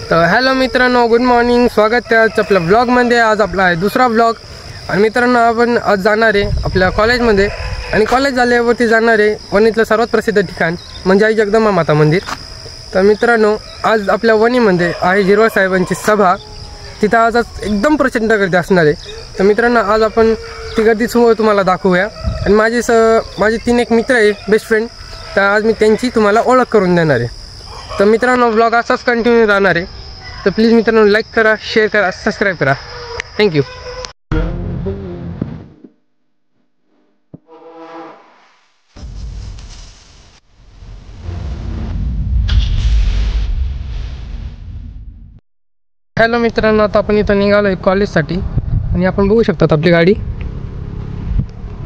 तर हॅलो मित्रांनो, good morning. स्वागत आहे आज आपल्या ब्लॉगमध्ये. आज आपला आहे दुसरा ब्लॉग. आणि मित्रांनो, आपण आज जाणार आहे आपल्या कॉलेजमध्ये. आणि कॉलेज झाल्यावरती जाणार आहे वणीतलं सर्वात प्रसिद्ध ठिकाण म्हणजे आई जगदंबा माता मंदिर. तर मित्रांनो, आज आपल्या वणीमध्ये आहे झिरवाळ साहेबांची सभा. तिथं आज एकदम प्रचंड गर्दी असणार आहे. तर मित्रांनो, आज आपण ती गर्दीसमोर तुम्हाला दाखवूया. आणि माझे 3 एक मित्र आहे, बेस्ट फ्रेंड. तर आज मी त्यांची तुम्हाला ओळख करून देणार आहे. तर मित्रांनो, ब्लॉग असाच कंटिन्यू राहणार आहे. तर प्लीज मित्रांनो, लाईक करा, शेअर करा, सबस्क्राईब करा. थँक्यू. हॅलो मित्रांनो, आता आपण इथं निघालो आहे कॉलेजसाठी. आणि आपण बघू शकतात आपली गाडी.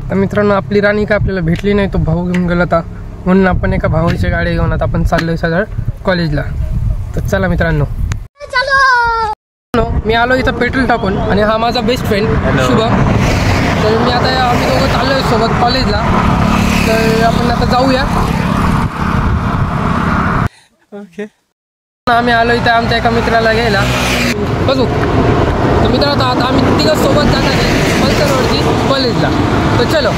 तर मित्रांनो, आपली राणी काय आपल्याला भेटली नाही, तो भाऊ घेऊन गेला होता. म्हणून आपण एका भावाची गाडी घेऊन आता आपण चाललो आहे सगळं कॉलेजला. तर चला मित्रांनो, मी आलो इथं पेट्रोल टाकून. आणि हा माझा बेस्ट फ्रेंड शुभम. तर मी आता आम्ही दोघं चाललो आहे सोबत कॉलेजला. तर आपण आता जाऊया. ओके. आम्ही आलो इथं आमच्या एका मित्राला घ्यायला. बघू. तर मित्रांनो, आता आम्ही तिघं सोबत जाणार आहे पल्सरवरती कॉलेजला. तर चलो,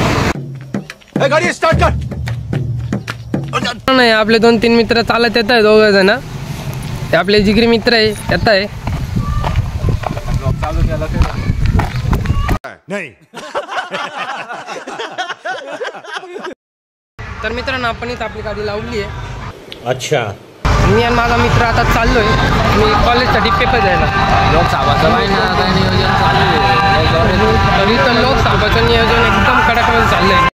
गाडी स्टार्ट कर. नाही, आपले 2-3 मित्र चालत येत आहे, 2 जण. ते आपले जिगरी मित्र आहे, येत आहे. तर मित्रांनो, आपण इथं आपली गाडी लावली आहे. अच्छा. मी आणि माझा मित्र आता चाललोय मी कॉलेजसाठी पेपर द्यायला. लोकसभाचं काय नियोजन चालू आहे. तरी तर लोकसभाचं नियोजन एकदम कडकमध्ये चाललं आहे.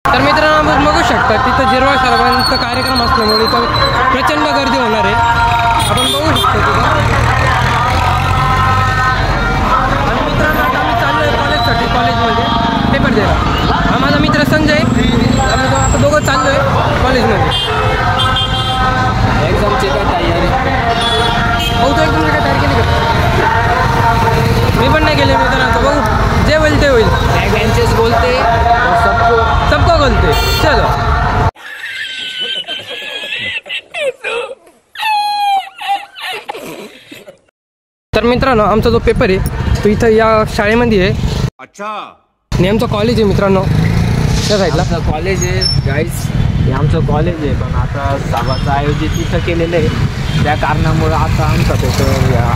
तर मित्रांनो, आपण बघू शकता तिथं झिरवाळ साहेबांचा कार्यक्रम असल्यामुळे इथं प्रचंड गर्दी होणार आहे. आपण बघू शकतो तिथं. आणि मित्रांनो, आता आम्ही चाललो आहे कॉलेजसाठी, कॉलेजमध्ये पेपर द्यायला. हा माझा मित्र संजय. आम्ही आता दोघं चाललो आहे कॉलेजमध्ये. एक्झामची काय तयारी? हो, तो एकदम काय तयारी केली का? मी पण नाही केले मित्रांनो. बघू, जे होईल ते होईल. बेंचेस बोलते सबको बोलते. चलो. तर मित्रांनो, आमचा जो पेपर आहे तो इथं या शाळेमध्ये आहे. अच्छा. आणि आमचं कॉलेज आहे मित्रांनो त्या साईडला. आमचं कॉलेज आहे गाईज, हे आमचं कॉलेज आहे. पण आता सभाचं आयोजित तिथं केलेलं आहे. त्या कारणामुळं आता आमचा पेपर या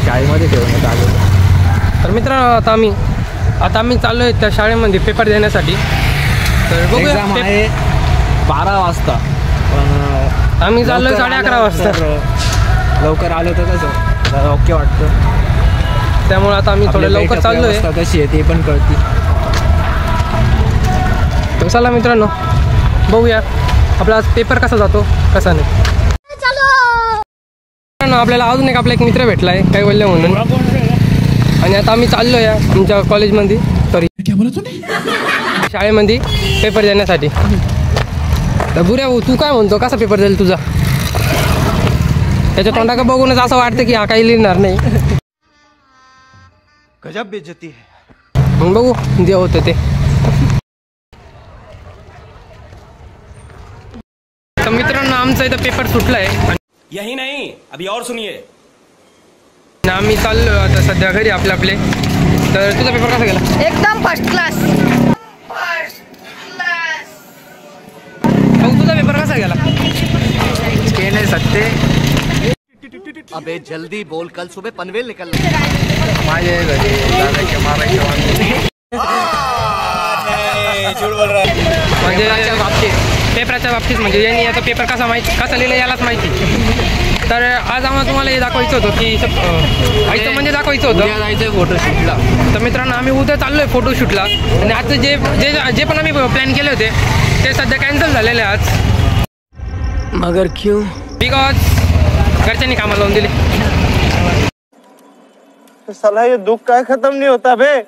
शाळेमध्ये ठेवण्यात आलेलं. तर मित्रांनो, आता आम्ही चाललो आहे त्या शाळेमध्ये पेपर देण्यासाठी. तर बघूया. एक्झाम आहे 12 वाजता, पण आम्ही चाललो 11:30 वाजता. लवकर आलो तर कसं जरा ओके वाटतं. त्यामुळे आता आम्ही थोडं लवकर चाललो आहे. कशी आहे ते पण कळते. तर चला मित्रांनो, बघूया आपला आज पेपर कसा जातो कसा नाही. आपल्याला अजून एक मित्र भेटला आहे काय बोलले म्हणून. आणि आता आम्ही चाललो आहे आमच्या कॉलेजमध्ये, सॉरी शाळेमध्ये पेपर देण्यासाठी. तर बुऱ्या भाऊ, तू काय म्हणतो, कसा पेपर जाईल तुझा? त्याच्या तोंडाकडे बघूनच असं वाटतं की हा काही लिहिणार नाही. गजब बेइज्जती है. मग बघू जे होतं ते. तर मित्रांनो, आमचा इथं पेपर सुटला आहे. यही नहीं, अभी और सुनिए. आम्ही चाललो आता सध्या घरी आपले. तर तुझा पेपर कसा गेला? एकदम फर्स्ट क्लास. भाऊ, तुझा पेपर कसा गेला? के नाही सकते. अबे जल्दी बोल, कल सुबह पनवेल निकलना. माझ्या घरी म्हणजे पेपराच्या बाबतीत म्हणजे यांनी आता पेपर कसा लिहिला यालाच माहिती. तर आज आम्हाला तुम्हाला हे दाखवायचं होतं की आईचं म्हणजे दाखवायचं होतं. जायचं फोटोशूटला. तर मित्रांनो, आम्ही उद्या चाललो आहे फोटोशूटला. आणि आता जे पण आम्ही प्लॅन केले होते ते सध्या कॅन्सल झालेले आज. मगर क्यों? बिकॉज घरच्यांनी कामाला लावून दिले. साला ये दुख काय खत्म नहीं होता बे.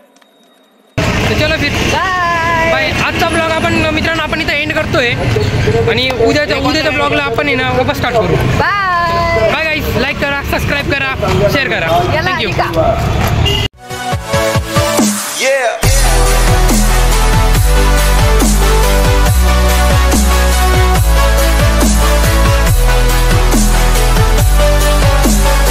तर चलो फिर बाय. आजचा ब्लॉग आपण मित्रांनो आपण इथं एंड करतोय. आणि उद्याच्या ब्लॉगला आपण आहे ना वापस स्टार्ट करू. Bye guys. लाईक करा, सबस्क्राईब करा, शेअर करा. थँक्यू.